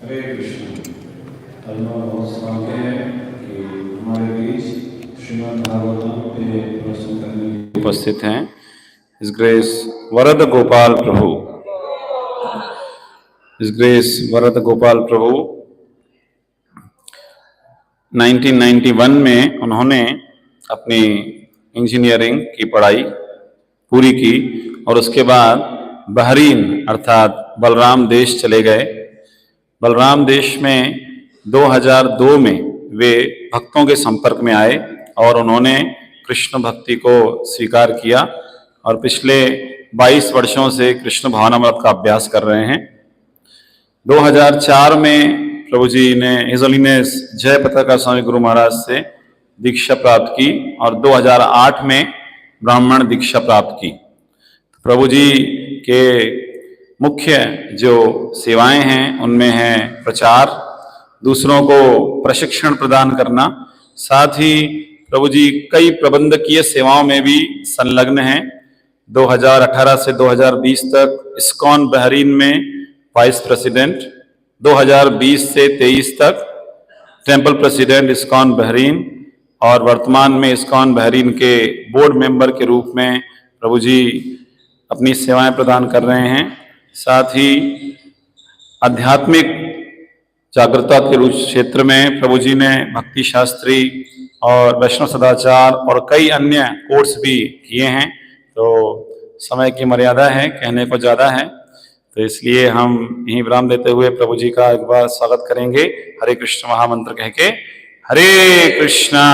हरे कृष्ण। कल बहुत सौभाग्य है कि हमारे बीच श्रीमद् भागवतम पे प्रवचन करने के लिए उपस्थित हैं His Grace वरद गोपाल प्रभु। His Grace वरद गोपाल प्रभु 1991 में उन्होंने अपनी इंजीनियरिंग की पढ़ाई पूरी की और उसके बाद बहरीन अर्थात बलराम देश चले गए। बलराम देश में 2002 में वे भक्तों के संपर्क में आए और उन्होंने कृष्ण भक्ति को स्वीकार किया और पिछले 22 वर्षों से कृष्ण भावनामृत का अभ्यास कर रहे हैं। 2004 में प्रभु जी ने हिज होलीनेस जय पताका स्वामी गुरु महाराज से दीक्षा प्राप्त की और 2008 में ब्राह्मण दीक्षा प्राप्त की। प्रभु जी के मुख्य जो सेवाएं हैं उनमें है प्रचार, दूसरों को प्रशिक्षण प्रदान करना, साथ ही प्रभु जी कई प्रबंधकीय सेवाओं में भी संलग्न हैं। 2018 से 2020 तक इस्कॉन बहरीन में वाइस प्रेसिडेंट, 2020 से 23 तक टेम्पल प्रेसिडेंट इस्कॉन बहरीन और वर्तमान में इस्कॉन बहरीन के बोर्ड मेंबर के रूप में प्रभु जी अपनी सेवाएं प्रदान कर रहे हैं। साथ ही आध्यात्मिक जागरूकता के रूप क्षेत्र में प्रभु जी ने भक्ति शास्त्री और वैष्णव सदाचार और कई अन्य कोर्स भी किए हैं। तो समय की मर्यादा है, कहने को ज़्यादा है, तो इसलिए हम यहीं विराम देते हुए प्रभु जी का एक बार स्वागत करेंगे हरे कृष्ण महामंत्र कह के। हरे कृष्णा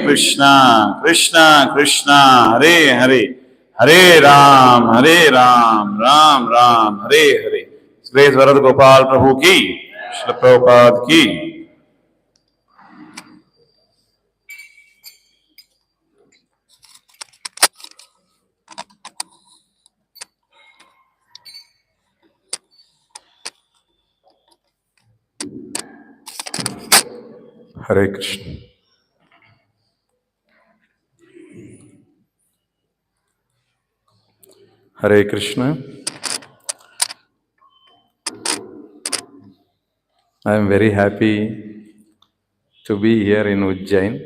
कृष्णा कृष्णा हरे हरे, हरे राम राम राम हरे हरे। ग्रेस वरद गोपाल प्रभु की, श्रील प्रभुपाद की। हरे कृष्ण। हरे Krishna. I am very happy to be here in Ujjain.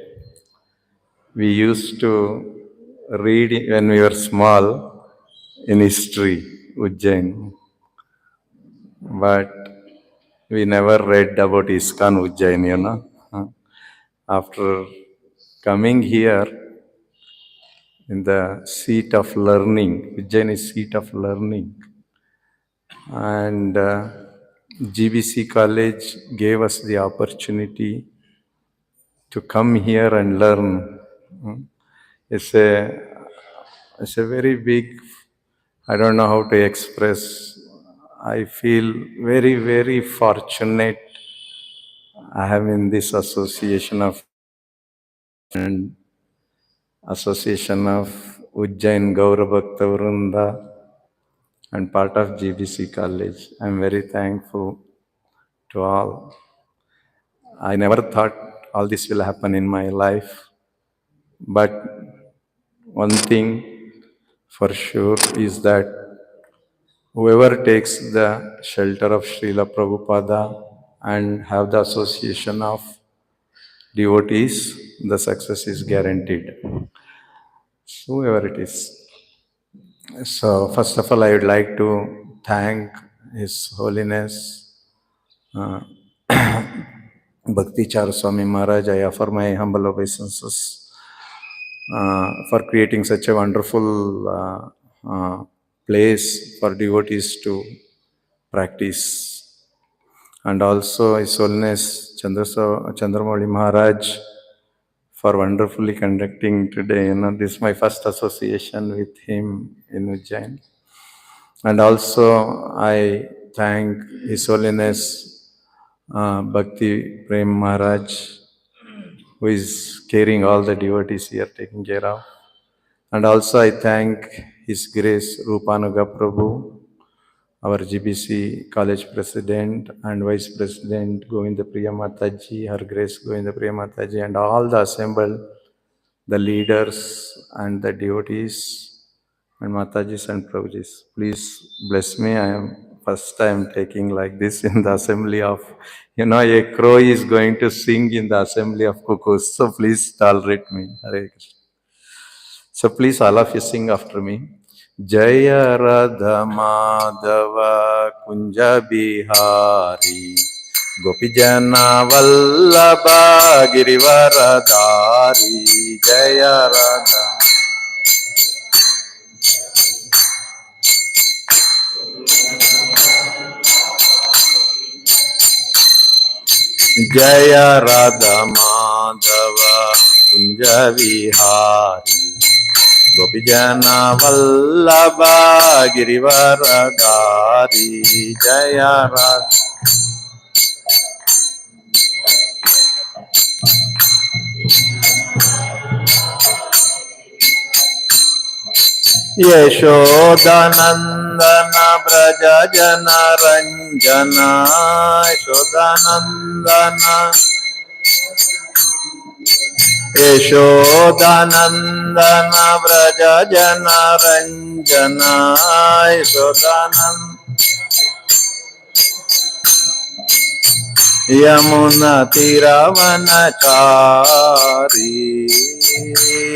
We used to read when we were small in history, Ujjain, but we never read about Iskcon Ujjain, you know. After coming here in the seat of learning, Ujjain is seat of learning, and GBC College gave us the opportunity to come here and learn. It's a very big, I don't know how to express. I feel very, very fortunate I am in this association of Ujjain Gaura Bhakta Vrinda and part of GBC College. I am very thankful to all. I never thought all this will happen in my life, but one thing for sure is that whoever takes the shelter of Srila Prabhupada and have the association of devotees, the success is guaranteed. Whoever it is. So first of all, I would like to thank His Holiness Bhakti Charu Swami Maharaja. I offer my humble obeisances for creating such a wonderful place for devotees to practice. And also His Holiness Chandramauli Maharaj for wonderfully conducting today. This is my first association with him in Ujjain. And also I thank His Holiness Bhakti Prem Maharaj, who is carrying all the devotees here, taking care of. And also I thank His Grace Rupanuga Prabhu, our GBC College President and Vice President Govinda Priya Mataji, Her Grace Govinda Priya Mataji, and all the assembled, the leaders and the devotees and Matajis and Prabhujis. Please bless me. I am first time taking like this in the assembly of, a crow is going to sing in the assembly of cuckoos. So please tolerate me. Hare Krishna. So please all of you sing after me. Jaya Radha Madhava Kunja Bihari Gopijana Vallabha Girivaradari Jaya Radha Jaya Radha Madhava Kunja Vihari Gopijana Vallabha Girivaradari Jaya Radha Yashodanandana Braja Jana Ranjana Yashodanandana Yashodanandana Braja Jana Ranjana Yashodanandana Yamuna Tiravanachari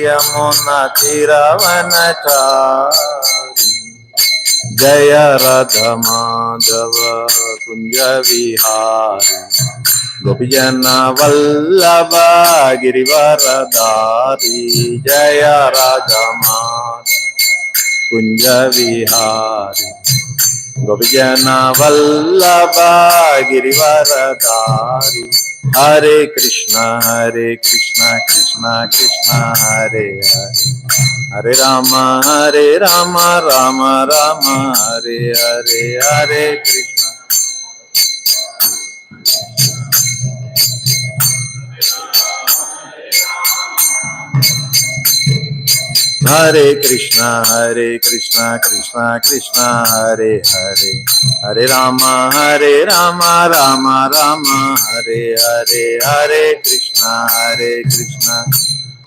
Yamuna Tiravanachari Jaya Radha Madhava Kunja Vihari Gopijana Vallabha Girivaradari Jaya Radha Madhava Kunja Vihari Gopijana Vallabha Girivaradari Hare Krishna Krishna Krishna Hare Hare Hare Rama Rama Rama Hare Hare Hare Krishna Hare Krishna Krishna Krishna Hare Hare Hare Rama Rama Rama Hare Hare Hare Krishna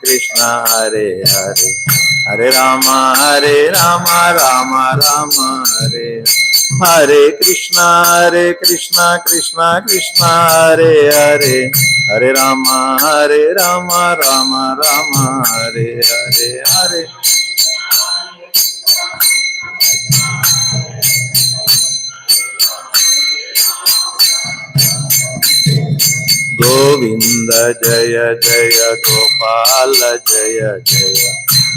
Krishna Hare Hare Hare Rama Rama Rama Hare Hare Krishna Krishna Krishna Hare Hare Hare Rama Rama Rama Hare Hare Hare Govinda Jaya Jaya Gopal Jaya Jaya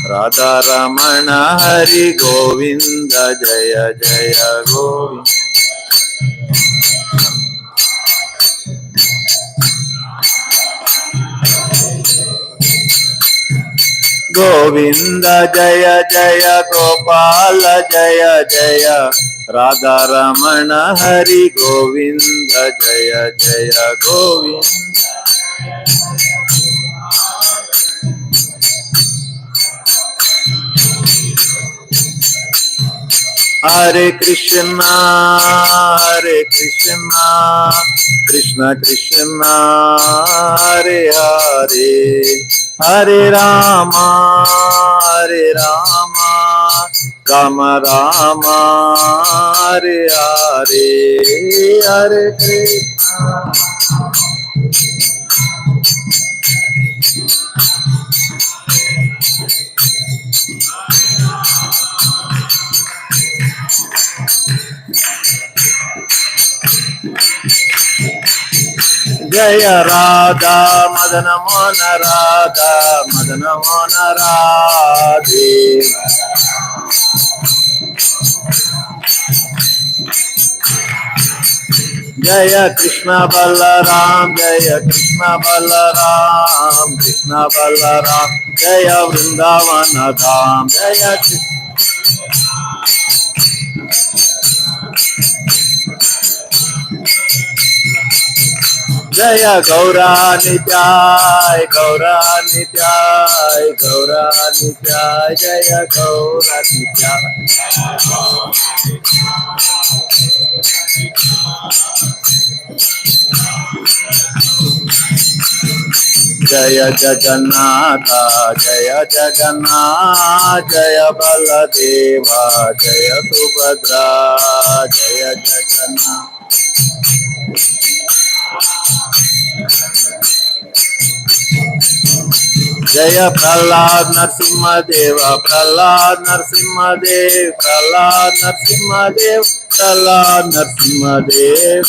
Radha Ramana Hari Govinda Jaya Jaya Govinda Govinda Jaya Jaya Gopal Jaya Jaya Radha Ramana Hari Govinda Jaya Jaya Govinda Hare Krishna Krishna Krishna Hare Hare Hare Rama Rama Rama Hare Hare Hare Krishna Jaya Radha Madana Mona Radha Madana Mona Radhe Jaya Krishna Balaram Jaya Krishna Balaram Krishna Balaram Jaya Vrindavana Dham Jaya Krishna Jaya Gaura Nityai Jaya Gaura Nityai Jaya Jagannatha Jaya Jagannatha Jaya Baladeva Jaya Subhadra Jaya Jagannath. Jaya Prahlad Narsimha Deva, Prahlad Narsimha Dev, Prahlad Narsimha Dev, Prahlad Narsimha Dev.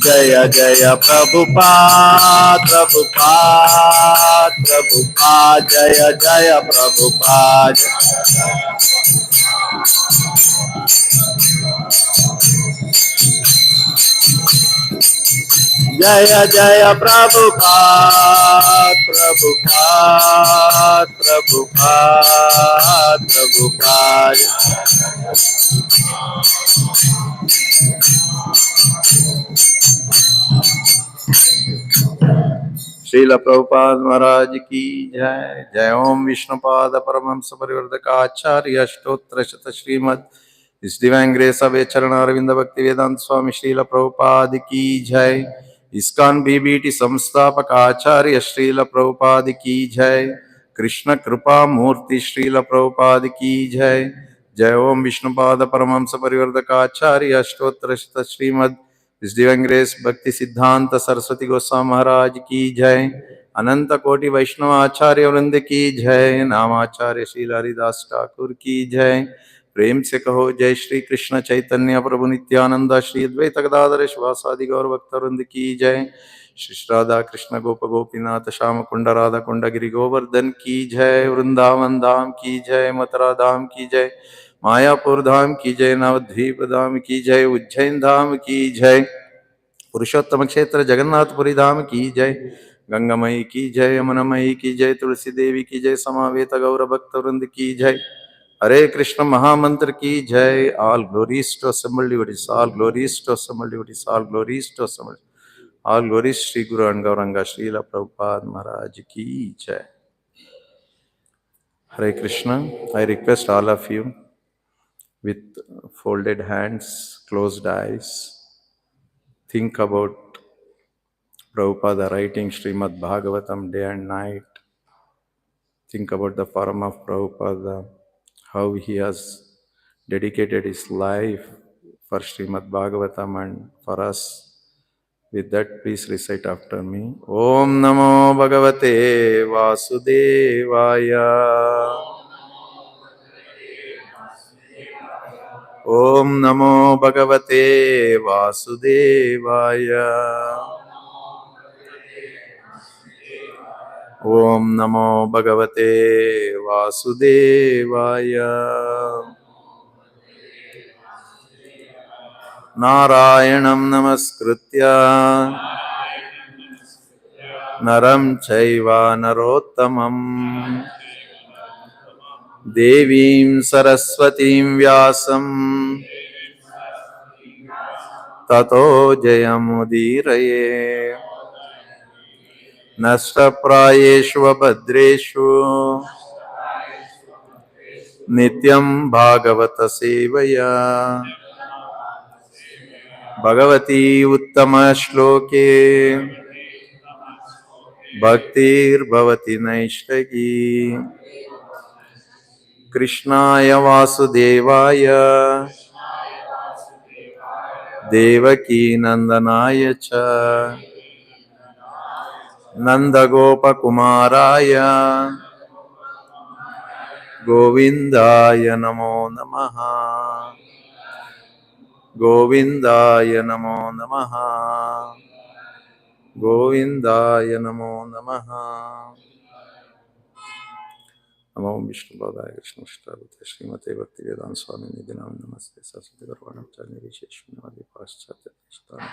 Jaya Jaya Prabhupada, Prabhupada, Prabhupada, Jaya Jaya Prabhupada. Jaya Jaya Prabhupada, Prabhupada, Prabhupada, Prabhupada. Srila Prabhupada Maharaj ki jai. Jai Om Vishnupada Paramahamsa Parivartaka Acharya Ashtotra Shata Srimad His Divine Grace of Charan Arvinda Bhakti Vedanta Swami Srila Prabhupada ki jai. Iskcon BBT Samstapaka Acharya Srila Prabhupada ki jai. Krishna Kripa Murti Srila Prabhupada ki jai. Jai Om Vishnupada Paramahamsa Parivartaka Acharya Ashtotra Shata Srimad His Divine Grace Bhakti Siddhanta Saraswati Goswami Maharaj ki jai. Ananta Koti Vaishnava Acharya Vrinda ki jai. Namacharya Srila Haridas Thakur ki jai. प्रेम से कहो जय श्री कृष्ण चैतन्य प्रभु नित्यानंद श्री अद्वैत गदाधर शिवासादि गौर भक्तवृंद की जय. श्री राधा कृष्ण गोप गोपीनाथ श्याम कुंड राधा कुंड गिरि गोवर्धन की जय. वृंदावन धाम की जय. मथुरा धाम की जय. मायापुर धाम की जय. नवद्वीप धाम की जय. उज्जैन धाम की जय. पुरुषोत्तम क्षेत्र जगन्नाथपुरी धाम की जय. गंगामयी की जय. यमुनामयी की जय. तुलसी देवी की जय. समावेत गौर भक्त वृंद की जय. हरे कृष्ण महामंत्र की जय. All glories to assembled devotees. All glories to assembled devotees. All glories to assembled. All glories Shri Guru and Gauranga Srila Prabhupada Maharaj ki jai. Hare Krishna. I request all of you with folded hands, closed eyes, think about Prabhupada writing Srimad Bhagavatam day and night. Think about the form of Prabhupada, how he has dedicated his life for Srimad Bhagavatam and for us. With that, please recite after me. Om Namo Bhagavate Vasudevaya. Om Namo Bhagavate Vasudevaya. Om Namo Bhagavate Vasudevaya. Narayanam Namaskritya Naram Chaiva Narottamam Devim Saraswatim Vyasam Tato Jayamudiraye Nashtaprayeshu Bhadreshu Nityam Bhagavata Sevaya Bhagavati Uttama Shloke Bhaktir Bhavati Naishtagi Krishnaya Vasudevaya Devaki Nandanaya Cha Nandagopa Kumaraya Govindaya Namo Namaha Govindaya Namo Namaha Govindaya Namo Namaha. Namo Vishnu Padaya Krishna Shtabhate Srimate Bhakti Vedanta Swami Nidhinam Namaste Saraswati Garvanam Chani Visheshunavadi Paschatya Sthana.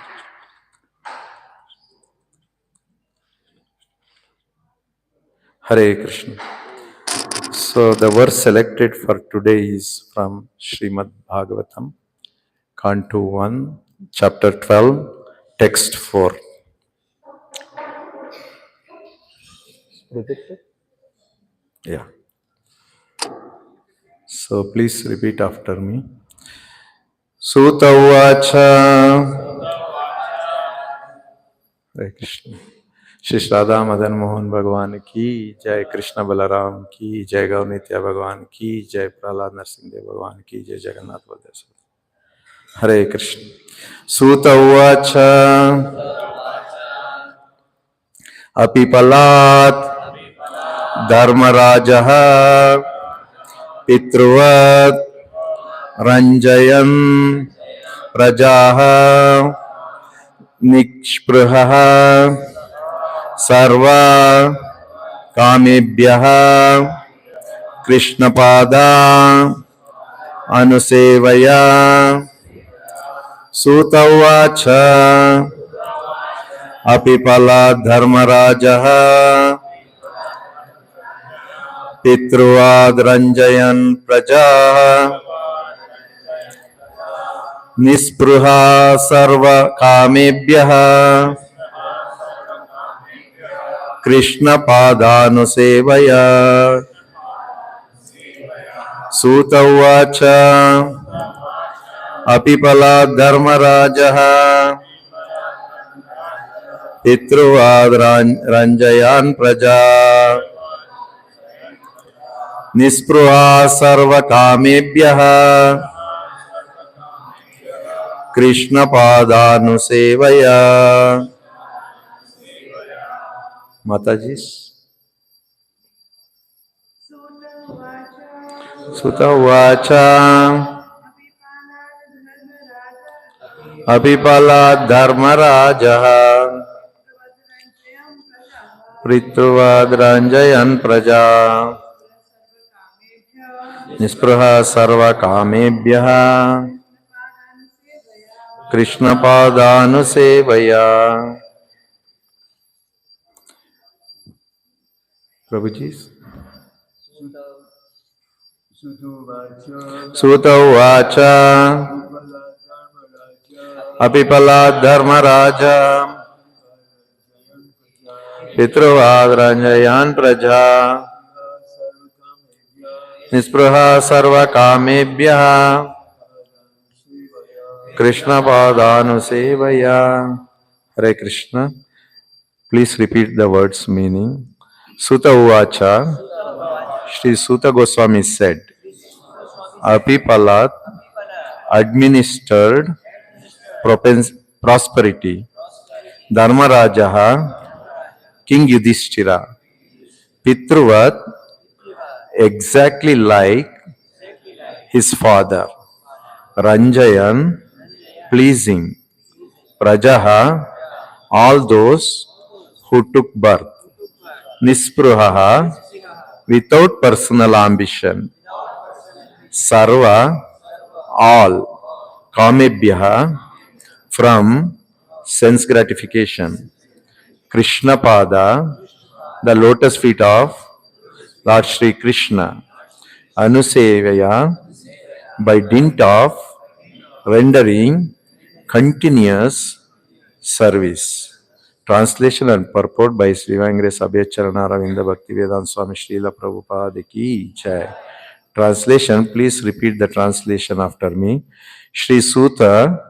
Hare Krishna. So the verse selected for today is from Srimad Bhagavatam, Canto 1, Chapter 12, Text 4. Yeah. So please repeat after me. Sutta Uvacha. Hare Krishna. Shri Radha Madan Mohan भगवान की जय, कृष्ण बलराम की जय, गौ नित्या भगवान की जय, प्रहलाद नरसिंह देव भगवान की जय, जगन्नाथ बलदेव। हरे कृष्ण। सूत उवाच अपिपलात् धर्मराजः पितृवत् रञ्जयन् प्रजाः निष्पृहः सर्वा कामेभ्यः कृष्णपादा अनुसेवया। सूत उवाच अपिपलात् धर्मराजः पितृवाद् रञ्जयन् प्रजाः निःस्पृहा सर्वकामेभ्यः कृष्णपादानुसेवया। सूत उवाच अपिपलात् धर्मराजः पितृवाद् रञ्जयन् प्रजा निःस्पृहा सर्वकामेभ्यः कृष्णपादानुसेवया। माताजी। सुत उवाच अपिपलात् धर्मराजः पितृवाद् रञ्जयन् प्रजा निःस्पृहः सर्वकामेभ्यः कृष्णपादानुसेवया। प्रभु जी। सूत उवाच अपिपलात् धर्मराजः पितृवाद् रञ्जयन् प्रजा निःस्पृहः सर्वकामेभ्यः कृष्णपादानुसेवया। हरे Krishna. Please repeat the words meaning. Sutta Uvacha, Shri Sutta Goswami said, Apipalat administered prosperity. Dharmarajaha, King Yudhishthira, Pitruvat, exactly like his father. Ranjayan, pleasing. Prajaha, all those who took birth. Nispruhaha, without personal ambition. Sarva, all. Kamebhyaha, from sense gratification. Krishna Pada, the lotus feet of Lord Shri Krishna. Anusevaya, by dint of rendering continuous service. Translation and purport by Sri Abhay Charan Bhakti Vedanta Swami Srila Prabhupada ki jai. Translation, please repeat the translation after me. Shri Sutta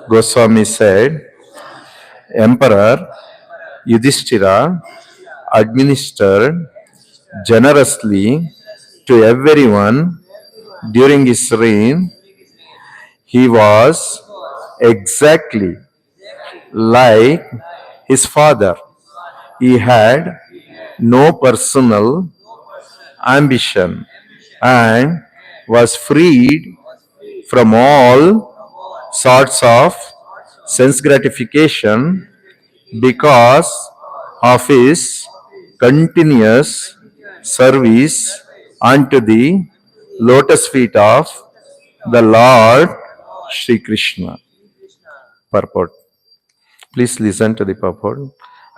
Goswami said, Emperor Yudhishthira administered generously to everyone during his reign. He was exactly like his father. He had no personal ambition and was freed from all sorts of sense gratification because of his continuous service unto the lotus feet of the Lord Shri Krishna. Purport. Please listen to the purport.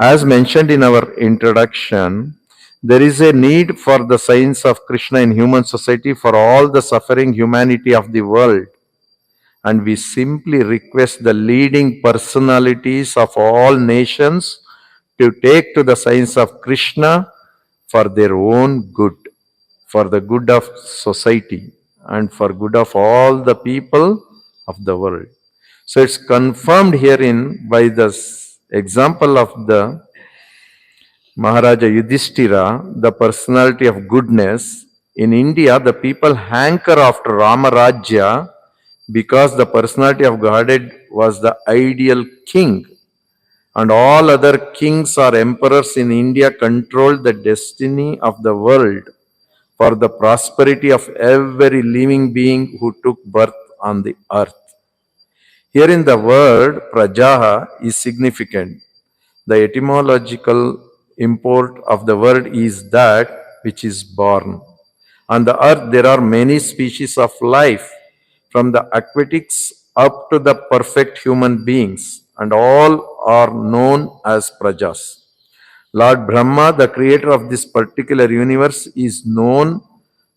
As mentioned in our introduction, there is a need for the science of Krishna in human society for all the suffering humanity of the world. And we simply request the leading personalities of all nations to take to the science of Krishna for their own good, for the good of society, and for good of all the people of the world. So it's confirmed herein by the example of the Maharaja Yudhishthira, the personality of goodness. In India, the people hanker after Ramarajya because the personality of Godhead was the ideal king, and all other kings or emperors in India controlled the destiny of the world for the prosperity of every living being who took birth on the earth. Here in the word Prajaha is significant. The etymological import of the word is that which is born. On the earth, there are many species of life, from the aquatics up to the perfect human beings, and all are known as Prajas. Lord Brahma, the creator of this particular universe, is known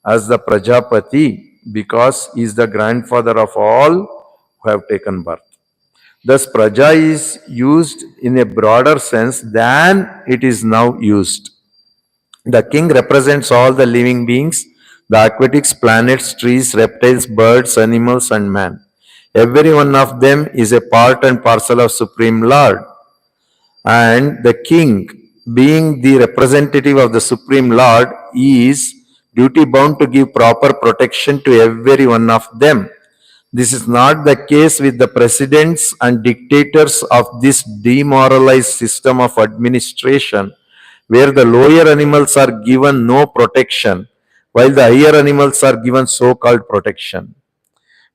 as the Prajapati because he is the grandfather of all who have taken birth. Thus, Praja is used in a broader sense than it is now used. The king represents all the living beings, the aquatics, planets, trees, reptiles, birds, animals, and man. Every one of them is a part and parcel of Supreme Lord. And the king, being the representative of the Supreme Lord, is duty bound to give proper protection to every one of them. This is not the case with the presidents and dictators of this demoralized system of administration, where the lower animals are given no protection, while the higher animals are given so-called protection.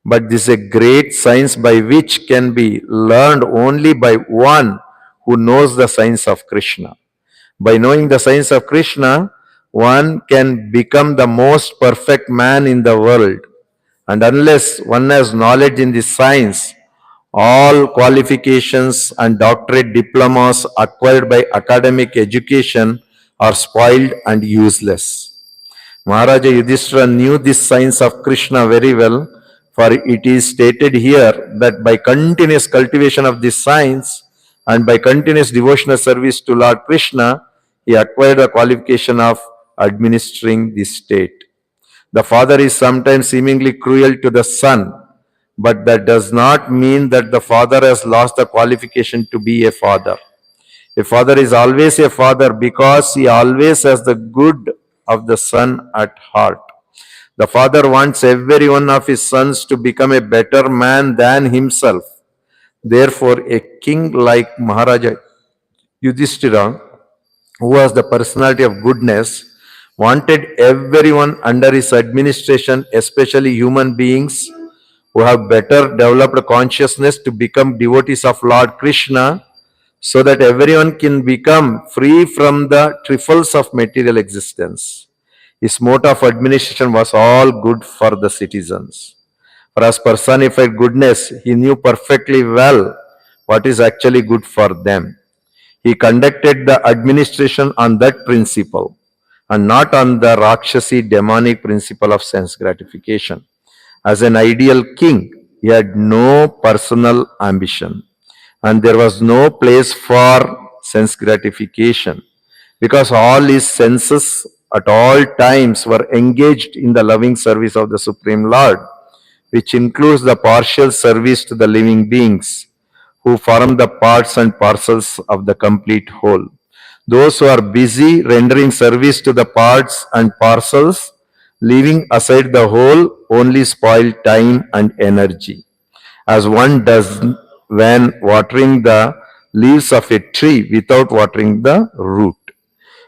But this is a great science by which can be learned only by one who knows the science of Krishna. By knowing the science of Krishna, one can become the most perfect man in the world. And unless one has knowledge in this science, all qualifications and doctorate diplomas acquired by academic education are spoiled and useless. Maharaja Yudhishthira knew this science of Krishna very well, for it is stated here that by continuous cultivation of this science and by continuous devotional service to Lord Krishna, he acquired the qualification of administering the state. The father is sometimes seemingly cruel to the son, but that does not mean that the father has lost the qualification to be a father. A father is always a father because he always has the good of the son at heart. The father wants every one of his sons to become a better man than himself. Therefore, a king like Maharaja Yudhishthira, who was the personality of goodness, wanted everyone under his administration, especially human beings who have better developed consciousness, to become devotees of Lord Krishna, so that everyone can become free from the trifles of material existence. His mode of administration was all good for the citizens. For as personified goodness, he knew perfectly well what is actually good for them. He conducted the administration on that principle and not on the Rakshasi demonic principle of sense gratification. As an ideal king, he had no personal ambition, and there was no place for sense gratification because all his senses at all times were engaged in the loving service of the Supreme Lord, which includes the partial service to the living beings who form the parts and parcels of the complete whole. Those who are busy rendering service to the parts and parcels, leaving aside the whole, only spoil time and energy, as one does when watering the leaves of a tree without watering the root.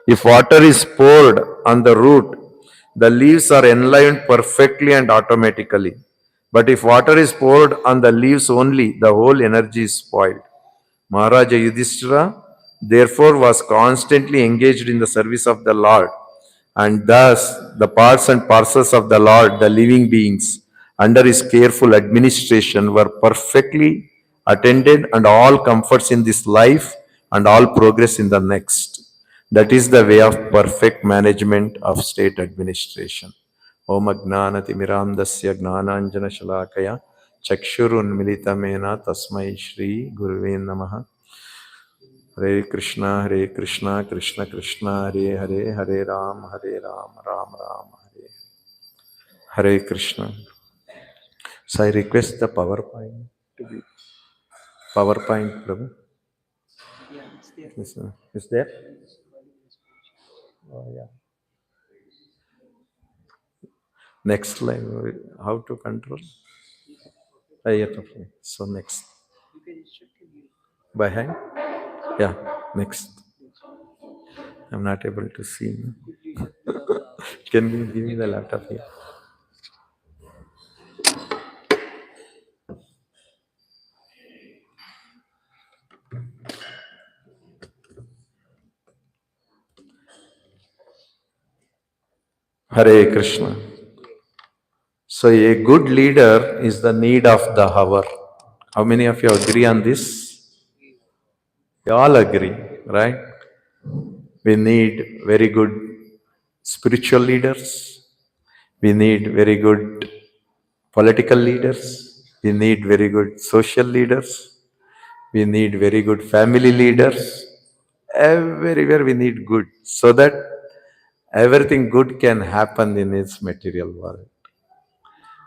If water is poured on the root, the leaves are enlivened perfectly and automatically. But if water is poured on the leaves only, the whole energy is spoiled. Maharaja Yudhishthira therefore was constantly engaged in the service of the Lord, and thus the parts and parcels of the Lord, the living beings, under his careful administration were perfectly attended, and all comforts in this life and all progress in the next. That is the way of perfect management of state administration. Om Ajnanatimirandasya Gnananjana Shalakaya Chakshurunmilitamena Tasmai Shri Guruve Namaha. Hare Krishna, Krishna Krishna, Hare Hare, Hare Ram, Ram Ram, Hare Krishna. So I request the PowerPoint to be PowerPoint, Prabhu. Is there? Oh, yeah. Next line, how to control? Yeah, okay. So next. By hand? Yeah, next. I'm not able to see. Can you give me the laptop here? Hare Krishna. So a good leader is the need of the hour. How many of you agree on this? We all agree, right? We need very good spiritual leaders. We need very good political leaders. We need very good social leaders. We need very good family leaders. Everywhere we need good so that everything good can happen in its material world.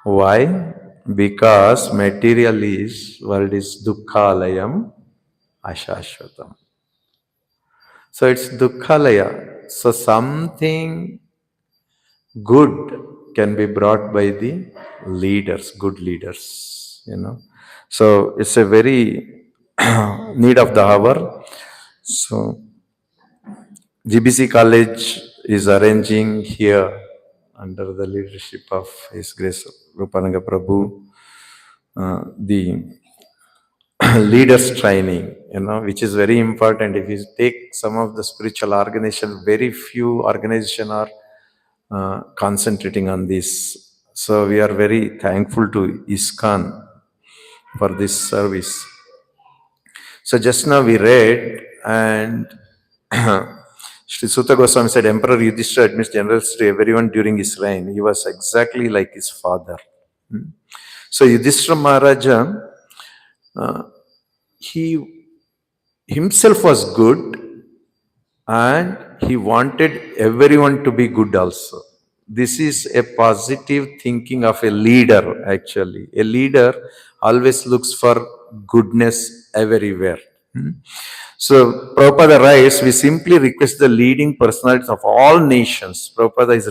Why? Because material world is dukkhalayam ashashvatam. So it's dukkhalaya. So something good can be brought by the leaders, good leaders. So it's a very need of the hour. So GBC College is arranging here under the leadership of His Grace Rupananga Prabhu the leaders training, which is very important. If you take some of the spiritual organization, very few organization are concentrating on this. So we are very thankful to Iskcon for this service. So just now we read, and Sri Sutta Goswami said, Emperor Yudhishthira admits generals to everyone during his reign. He was exactly like his father. So Yudhishthira Maharaja, he himself was good and he wanted everyone to be good also. This is a positive thinking of a leader actually. A leader always looks for goodness everywhere. So Prabhupada writes, we simply request the leading personalities of all nations. Prabhupada is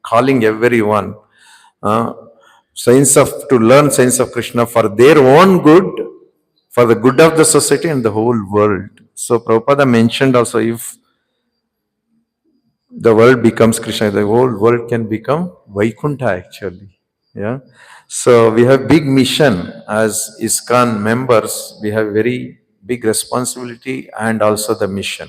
calling everyone to learn science of Krishna for their own good, for the good of the society and the whole world. So Prabhupada mentioned also, if the world becomes Krishna, the whole world can become Vaikuntha actually. Yeah. So we have big mission as Iskcon members. We have very big responsibility and also the mission.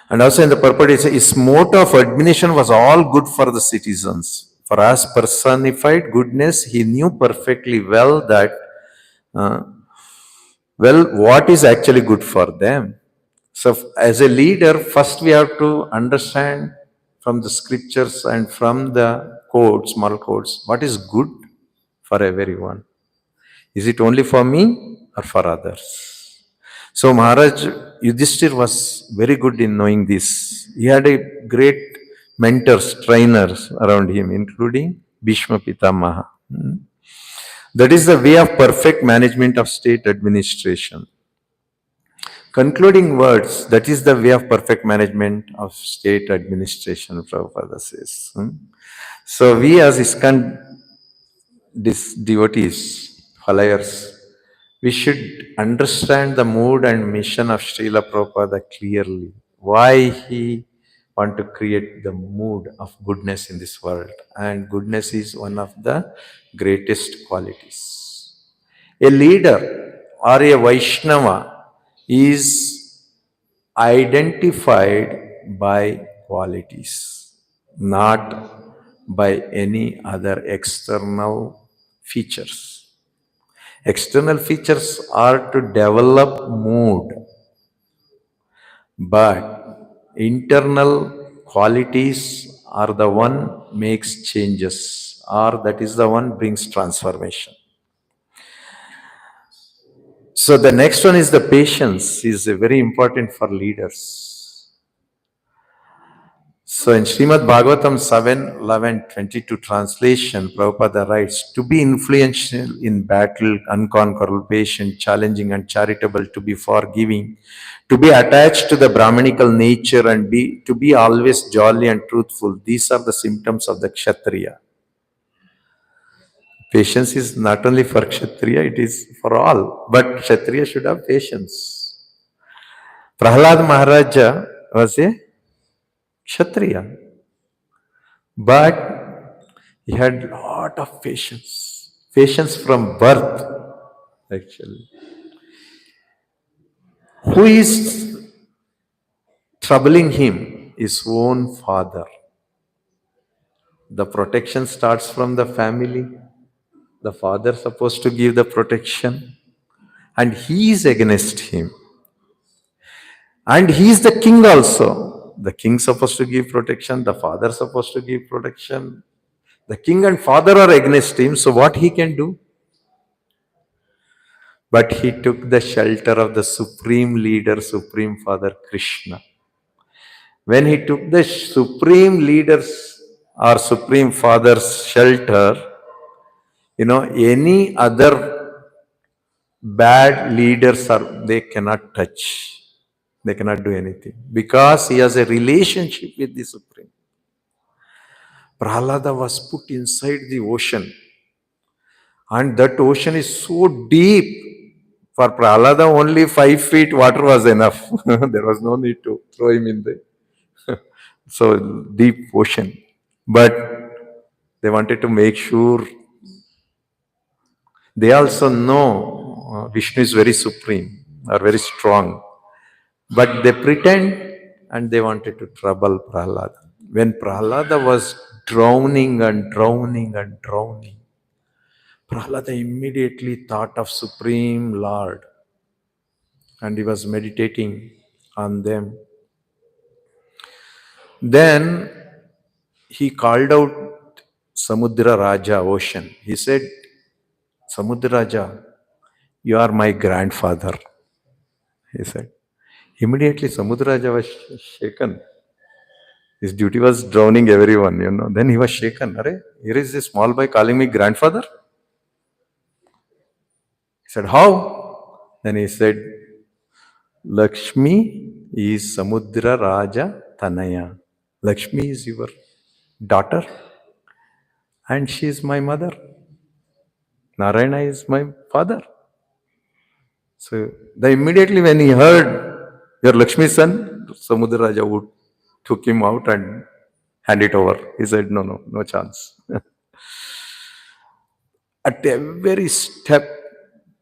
And also in the purport, it says, his motto of admonition was all good for the citizens. For as personified goodness, he knew perfectly well that, what is actually good for them. So as a leader, first we have to understand from the scriptures and from the codes, moral codes, what is good for everyone. Is it only for me or for others? So Maharaj Yudhishthir was very good in knowing this. He had a great mentors, trainers around him, including Bhishma Pitamaha. That is the way of perfect management of state administration. Concluding words, that is the way of perfect management of state administration, Prabhupada says. So we as Iskcon devotees, followers, we should understand the mood and mission of Srila Prabhupada clearly. Why he want to create the mood of goodness in this world. And goodness is one of the greatest qualities. A leader or a Vaishnava is identified by qualities, not by any other external features. External features are to develop mood, but internal qualities are the one makes changes, or that is the one brings transformation. So the next one is the patience, is very important for leaders. So in Srimad Bhagavatam 7:11-22 translation, Prabhupada writes, to be influential in battle, unconquerable, patient, challenging and charitable, to be forgiving, to be attached to the Brahmanical nature and to be always jolly and truthful. These are the symptoms of the Kshatriya. Patience is not only for Kshatriya, it is for all. But Kshatriya should have patience. Prahlad Maharaja was a Kshatriya. But he had lot of patience. Patience from birth, actually. Who is troubling him? His own father. The protection starts from the family. The father is supposed to give the protection. And he is against him. And he is the king also. The king is supposed to give protection. The father is supposed to give protection. The king and father are against him. So what he can do? But he took the shelter of the supreme leader, supreme father Krishna. When he took the supreme leader's or supreme father's shelter, any other bad leaders they cannot touch. They cannot do anything because he has a relationship with the supreme. Prahlada was put inside the ocean, and that ocean is so deep. For Prahlada, only 5 feet water was enough. There was no need to throw him in the so deep ocean. But they wanted to make sure. They also know Vishnu is very supreme or very strong. But they pretend and they wanted to trouble Prahlada. When Prahlada was drowning and drowning and drowning, Prahlada immediately thought of Supreme Lord. And he was meditating on them. Then he called out Samudra Raja, ocean. He said, Samudra Raja, you are my grandfather. He said. Immediately Samudra Raja was shaken. His duty was drowning everyone. Then he was shaken. Arey, here is this small boy calling me grandfather. He said, how? Then he said, Lakshmi is Samudra Raja Tanaya. Lakshmi is your daughter and she is my mother. Narayana is my father. So immediately when he heard your Lakshmi's son, Samudra Raja took him out and hand it over. He said, no chance. At every step,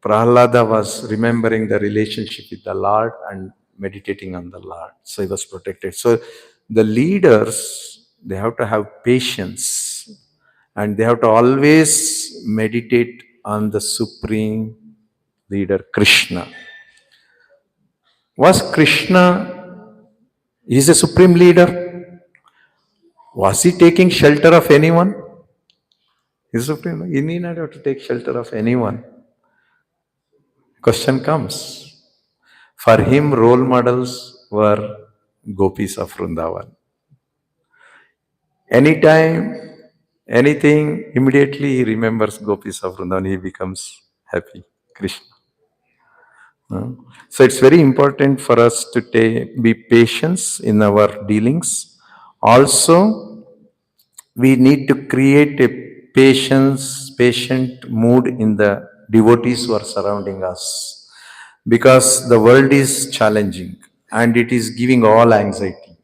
Prahlada was remembering the relationship with the Lord and meditating on the Lord. So he was protected. So the leaders, they have to have patience and they have to always meditate on the supreme leader, Krishna. Was Krishna, he is a supreme leader? Was he taking shelter of anyone? He is supreme. He need not have to take shelter of anyone. Question comes. For him, role models were gopis of Vrindavan. Anytime, anything, immediately he remembers gopis of Vrindavan, he becomes happy. Krishna. So it's very important for us to be patient in our dealings. Also, we need to create a patient mood in the devotees who are surrounding us. Because the world is challenging and it is giving all anxiety.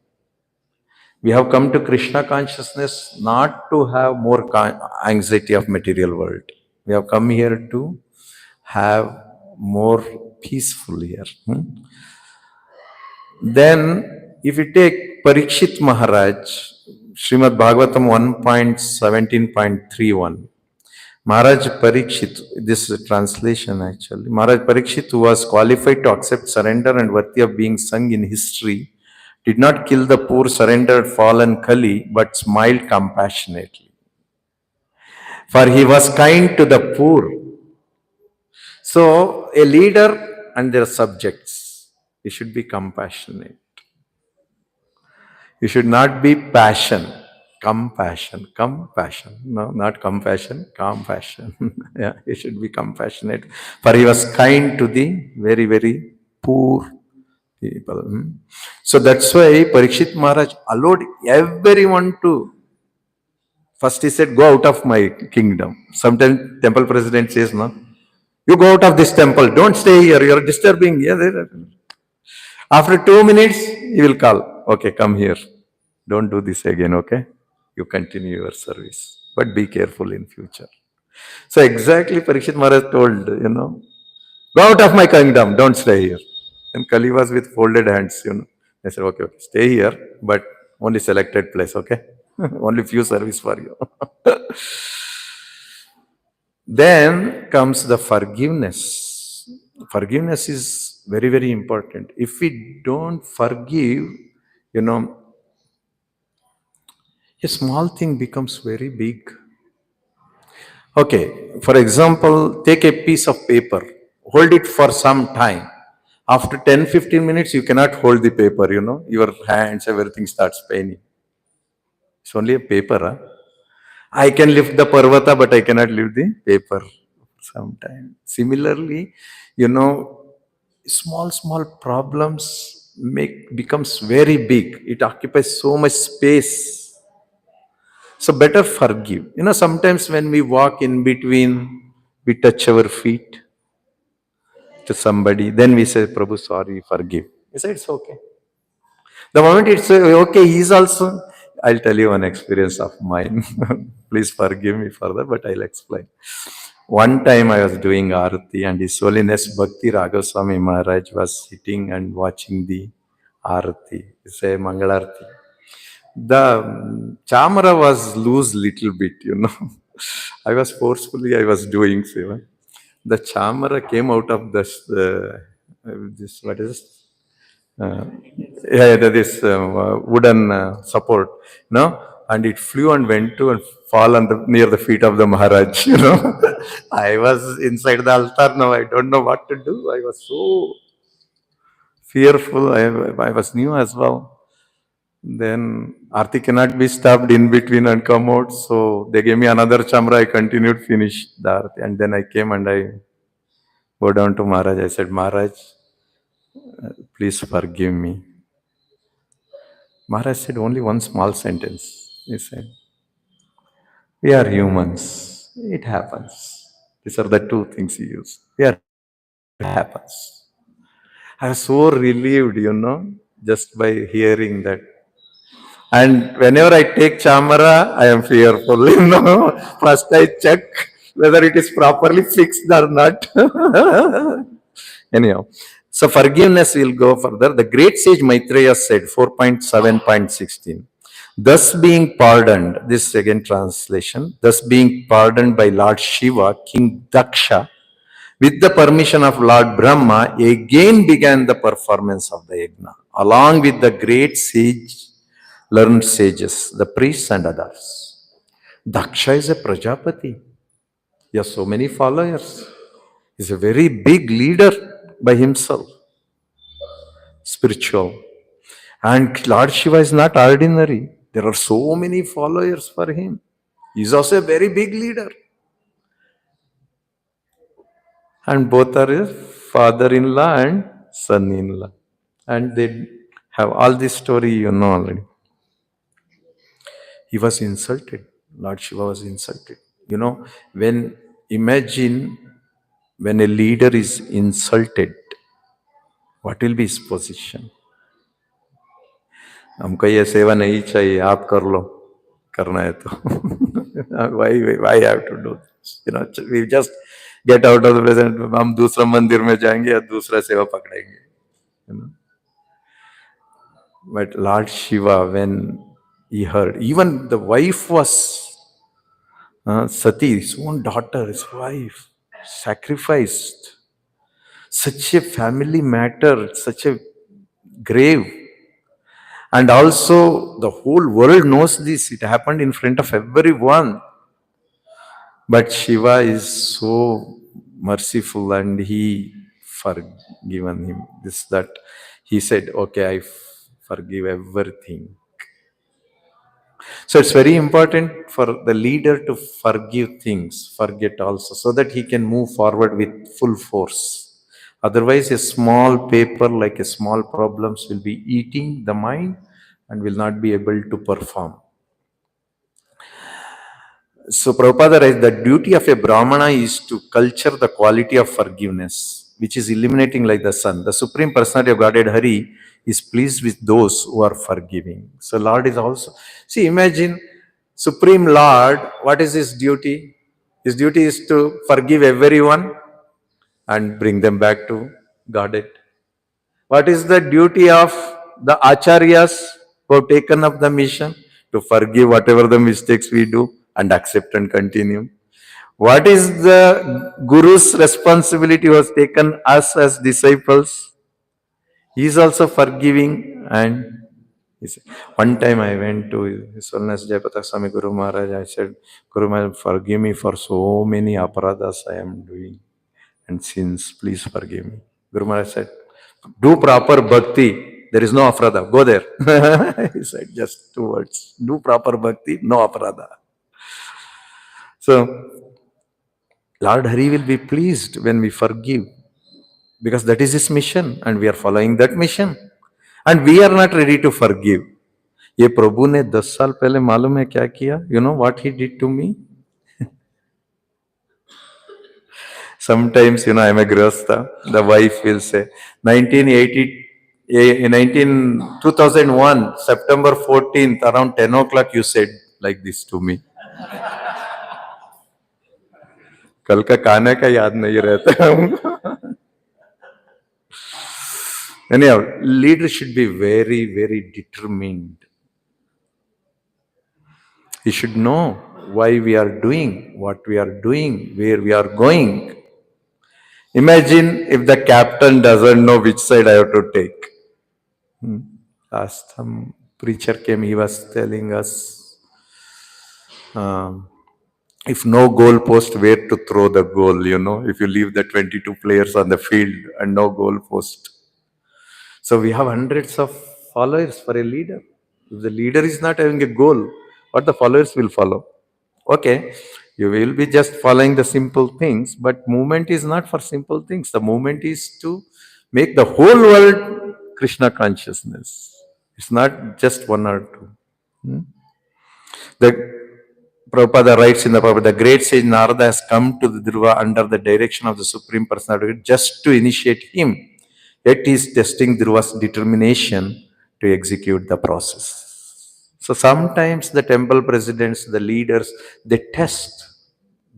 We have come to Krishna consciousness not to have more anxiety of material world. We have come here to have more peaceful here. Then, if you take Parikshit Maharaj, Srimad Bhagavatam 1.17.31, Maharaj Parikshit, this is a translation actually. Maharaj Parikshit, who was qualified to accept surrender and worthy of being sung in history, did not kill the poor surrendered fallen Kali, but smiled compassionately. For he was kind to the poor. So, a leader and their subjects, he should be compassionate. You should not be passion, compassion, compassion. No, not compassion, compassion. Yeah, you should be compassionate. For he was kind to the very, very poor people. So that's why Parikshit Maharaj allowed everyone to. First he said, go out of my kingdom. Sometimes temple president says, no, you go out of this temple. Don't stay here. You're disturbing. Yeah, after 2 minutes, he will call. Okay, come here. Don't do this again, okay? You continue your service. But be careful in future. So exactly Parikshit Maharaj told, go out of my kingdom. Don't stay here. And Kali was with folded hands. I said, okay, stay here, but only selected place, okay? Only few service for you. Then comes the forgiveness. Forgiveness is very, very important. If we don't forgive, you know, a small thing becomes very big. Okay, for example, take a piece of paper, hold it for some time. After 10-15 minutes, you cannot hold the paper, your hands, everything starts paining. It's only a paper. Huh? I can lift the parvata, but I cannot lift the paper sometime. Similarly, small problems becomes very big. It occupies so much space. So better forgive. Sometimes when we walk in between, we touch our feet to somebody, then we say, Prabhu, sorry, forgive. He said, it's okay. The moment it's okay, he's also, I'll tell you one experience of mine. Please forgive me for that, but I'll explain. One time I was doing Aarti and His Holiness Bhakti Raghav Swami Maharaj was sitting and watching the Aarti. It's a Mangalarti. The chamara was loose little bit. I was doing seva. The chamara came out of this what is this? This wooden support, and it flew and went to and fall near the feet of the Maharaj. I was inside the altar now. I don't know what to do. I was so fearful. I was new as well. Then Aarti cannot be stopped in between and come out. So they gave me another chamra. I continued, finished the Aarti. And then I came and I go down to Maharaj. I said, Maharaj, please forgive me. Maharaj said only one small sentence. He said, we are humans. It happens. These are the two things he used. It happens. I was so relieved, just by hearing that. And whenever I take chamara, I am fearful, First I check whether it is properly fixed or not. Anyhow, so forgiveness will go further. The great sage Maitreya said, 4.7.16, thus being pardoned, this is again translation, thus being pardoned by Lord Shiva, King Daksha, with the permission of Lord Brahma, again began the performance of the yajna, along with the great learned sages, the priests and others. Daksha is a Prajapati. He has so many followers. He's a very big leader by himself, spiritual. And Lord Shiva is not ordinary. There are so many followers for him. He's also a very big leader. And both are his father-in-law and son-in-law. And they have all this story already. He was insulted. Lord Shiva was insulted. Imagine when a leader is insulted, what will be his position? हमको ये सेवा नहीं चाहिए, आप कर लो, करना है तो. Why I have to do this? We just get out of the present. हम दूसरा मंदिर में जाएंगे या दूसरा सेवा पकड़ेंगे. But Lord Shiva, when he heard, even the wife was Sati, his own daughter, his wife, sacrificed. Such a family matter, such a grave. And also the whole world knows this. It happened in front of everyone. But Shiva is so merciful and he forgiven him. That he said, okay, I forgive everything. So it's very important for the leader to forgive things, forget also, so that he can move forward with full force. Otherwise, a small paper like a small problems will be eating the mind and will not be able to perform. So Prabhupada writes, the duty of a Brahmana is to culture the quality of forgiveness, which is illuminating like the sun. The Supreme Personality of Godhead Hari is pleased with those who are forgiving. So Lord is also, see, imagine Supreme Lord, what is his duty? His duty is to forgive everyone and bring them back to Godhead. What is the duty of the acharyas who have taken up the mission? To forgive whatever the mistakes we do and accept and continue. What is the Guru's responsibility who has taken us as disciples? He is also forgiving and one time I went to His Holiness Jayapataka Swami Guru Maharaj. I said, Guru Maharaj, forgive me for so many aparadas I am doing and sins. Please forgive me. Guru Maharaj said, do proper bhakti. There is no aparada. Go there. He said just 2 words. Do proper bhakti, no aparada. So, Lord Hari will be pleased when we forgive because that is His mission and we are following that mission. And we are not ready to forgive. ये प्रभु ने 10 साल पहले मालूम है क्या किया? You know what he did to me? Sometimes, I'm a grihastha. The wife will say, 2001, September 14th, around 10 o'clock, you said like this to me. कल का खाने का याद नहीं रहता हमको. Anyhow, leader should be very, very determined. He should know why we are doing what we are doing, where we are going. Imagine if the captain doesn't know which side I have to take. Last time preacher came, he was telling us, if no goal post, where to throw the goal, if you leave the 22 players on the field and no goal post. So we have hundreds of followers for a leader. If the leader is not having a goal, what the followers will follow? Okay, you will be just following the simple things, but movement is not for simple things. The movement is to make the whole world Krishna consciousness. It's not just one or two. The Prabhupada writes in the Prabhupada, the great sage Narada has come to the Dhruva under the direction of the Supreme Personality just to initiate him. Yet he is testing Dhruva's determination to execute the process. So sometimes the temple presidents, the leaders, they test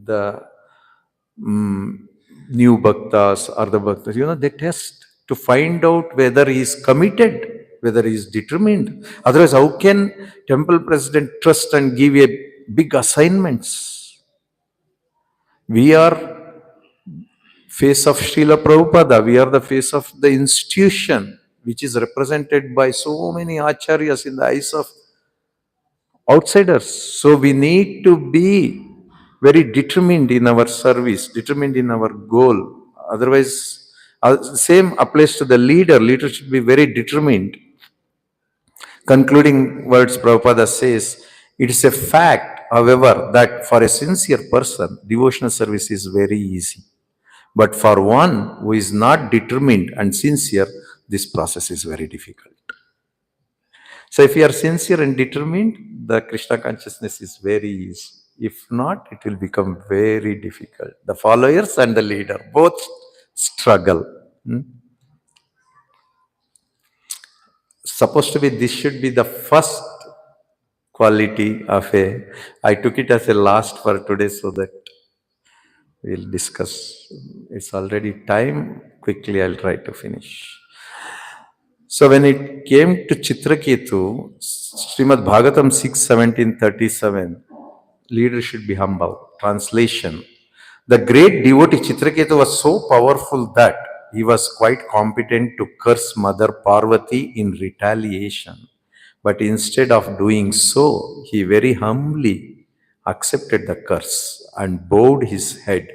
the new bhaktas or the bhaktas. They test to find out whether he is committed, whether he is determined. Otherwise, how can temple president trust and give a big assignments? We are face of Srila Prabhupada. We are the face of the institution, which is represented by so many acharyas in the eyes of outsiders. So we need to be very determined in our service, determined in our goal. Otherwise, same applies to the leader. Leader should be very determined. Concluding words, Prabhupada says, it is a fact, however, that for a sincere person, devotional service is very easy. But for one who is not determined and sincere, this process is very difficult. So if you are sincere and determined, the Krishna consciousness is very easy. If not, it will become very difficult. The followers and the leader both struggle. Supposed to be, this should be the first quality of I took it as a last for today so that we'll discuss. It's already time. Quickly, I'll try to finish. So when it came to Chitraketu, Srimad Bhagavatam 6:17-37, leader should be humble. Translation: the great devotee Chitraketu was so powerful that he was quite competent to curse Mother Parvati in retaliation. But instead of doing so, he very humbly accepted the curse and bowed his head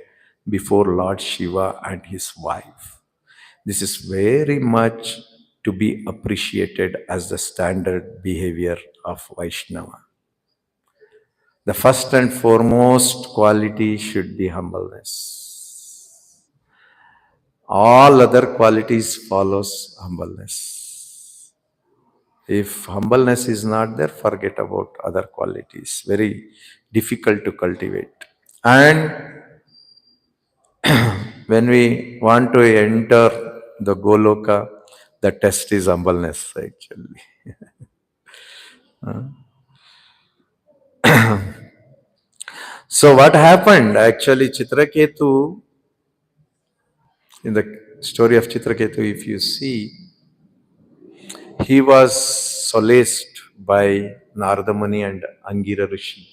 before Lord Shiva and his wife. This is very much to be appreciated as the standard behavior of Vaishnava. The first and foremost quality should be humbleness. All other qualities follows humbleness. If humbleness is not there, forget about other qualities. Very difficult to cultivate. And when we want to enter the Goloka, the test is humbleness actually. So what happened? Actually, Chitraketu, in the story of Chitraketu, if you see, he was solaced by Narada Muni and Angira Rishi.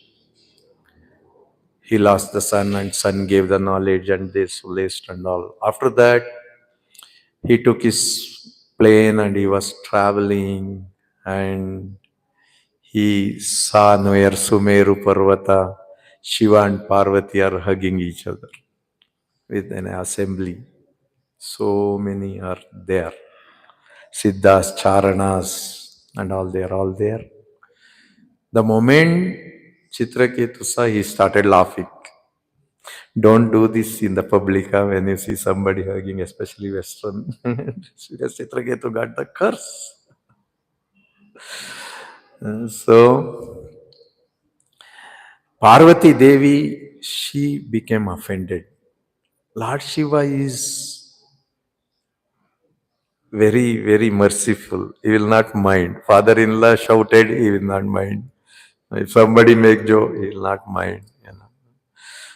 He lost the son and son gave the knowledge and they solaced and all. After that, he took his plane and he was traveling and he saw where Sumeru Parvata, Shiva and Parvati are hugging each other with an assembly. So many are there. Siddhas, Charanas, and all they are all there. The moment Chitraketu saw, he started laughing. Don't do this in the public when you see somebody hugging, especially Western. Chitraketu got the curse. So, Parvati Devi, she became offended. Lord Shiva is very, very merciful. He will not mind. Father-in-law shouted, he will not mind. If somebody make joke, he will not mind.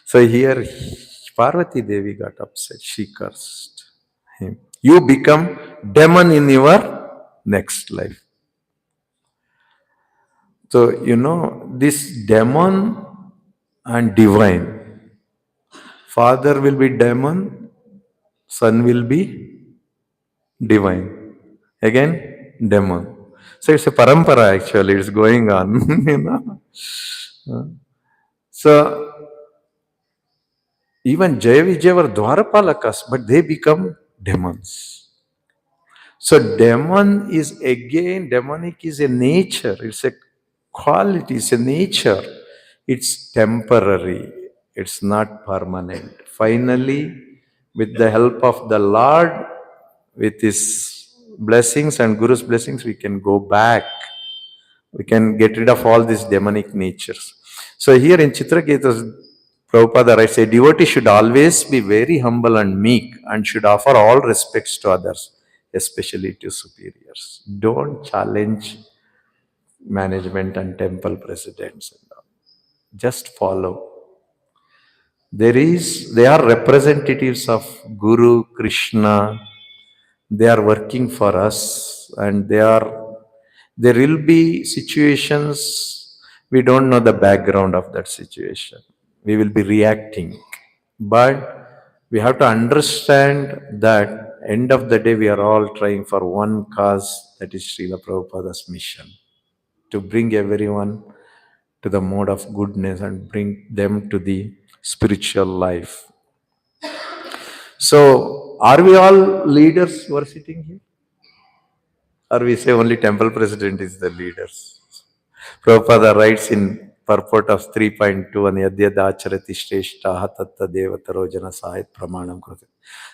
So here, Parvati Devi got upset. She cursed him. You become demon in your next life. So, this demon and divine. Father will be demon, son will be divine. Again, demon. So it's a parampara actually, it's going on. So even Jaya Vijay were Dwarapalakas, but they become demons. So demonic is a nature, it's a quality, it's a nature. It's temporary, it's not permanent. Finally, with the help of the Lord, with His blessings and Guru's blessings, we can go back. We can get rid of all these demonic natures. So here in Chitraketu, Prabhupada writes, a devotee should always be very humble and meek and should offer all respects to others, especially to superiors. Don't challenge management and temple presidents. Just follow. They are representatives of Guru, Krishna. They are working for us and there will be situations we don't know the background of that situation. We will be reacting. But we have to understand that end of the day we are all trying for one cause, that is Srila Prabhupada's mission. To bring everyone to the mode of goodness and bring them to the spiritual life. So, are we all leaders who are sitting here? Or we say only temple president is the leaders? Prabhupada writes in purport of 3.2 and Yadyadacharati Shreshtaha Tatta Devataro Jana Sahit Pramanam Kriti.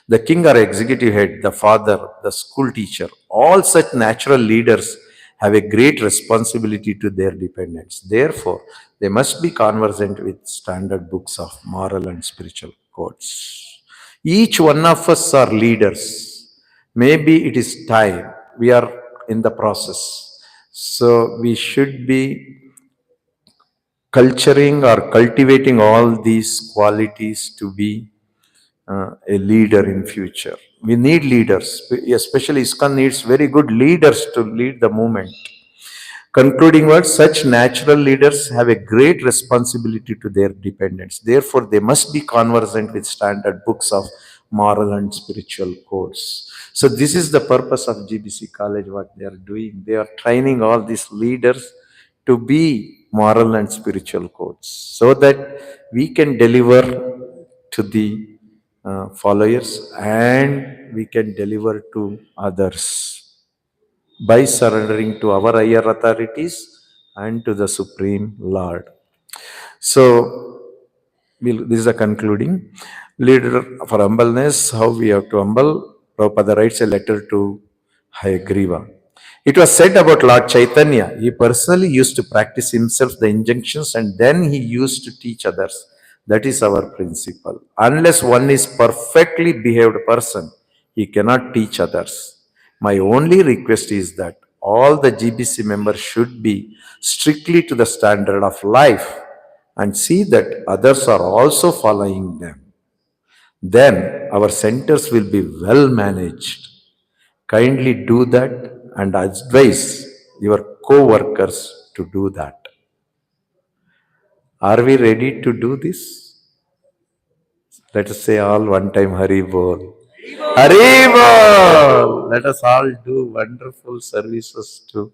The king or executive head, the father, the school teacher, all such natural leaders have a great responsibility to their dependents. Therefore, they must be conversant with standard books of moral and spiritual codes. Each one of us are leaders. Maybe it is time. We are in the process. So we should be culturing or cultivating all these qualities to be a leader in future. We need leaders, especially Iskcon needs very good leaders to lead the movement. Concluding words, such natural leaders have a great responsibility to their dependents. Therefore, they must be conversant with standard books of moral and spiritual codes. So this is the purpose of GBC College, what they are doing. They are training all these leaders to be moral and spiritual codes so that we can deliver to the followers and we can deliver to others by surrendering to our higher authorities and to the Supreme Lord. So, this is a concluding. Leader for humbleness, how we have to humble. Prabhupada writes a letter to Hayagriva. It was said about Lord Chaitanya, he personally used to practice himself the injunctions and then he used to teach others. That is our principle. Unless one is perfectly behaved person, he cannot teach others. My only request is that all the GBC members should be strictly to the standard of life and see that others are also following them. Then our centers will be well managed. Kindly do that and advise your co-workers to do that. Are we ready to do this? Let us say all one time Hari Bol. Hari Bol! Let us all do wonderful services to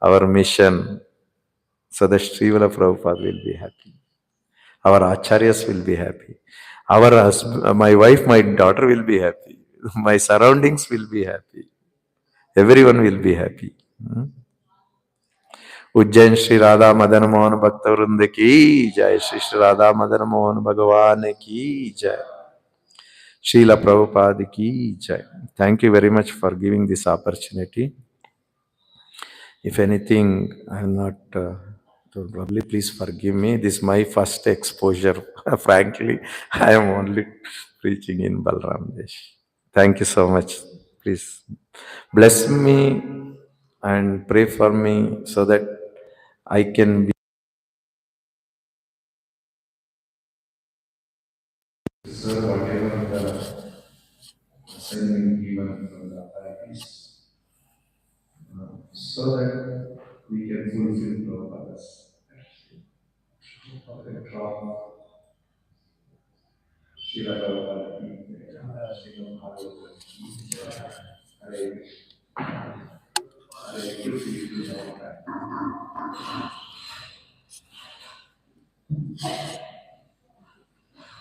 our mission so that Srila Prabhupada will be happy. Our acharyas will be happy. My wife, my daughter will be happy. My surroundings will be happy. Everyone will be happy. Ujjain Shri Radha Madan Mohan भक्त वृंद की जय, श्री श्री राधा मदन मोहन भगवान की जय, Srila Prabhupada ki jai. Thank you very much for giving this opportunity. If anything, I am not, probably please forgive me. This is my first exposure. Frankly, I am only preaching in Balram Desh. Thank you so much. Please bless me and pray for me so that I can be. Sir, whatever the assignment given from the authorities, so that we can fulfill Prabhupada's drop Srila Prabhupada ki jai, Srila Maharaja ki jai, Hare Krishna, Hare Krishna.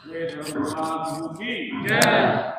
जय जगन्नाथ प्रभु की जय।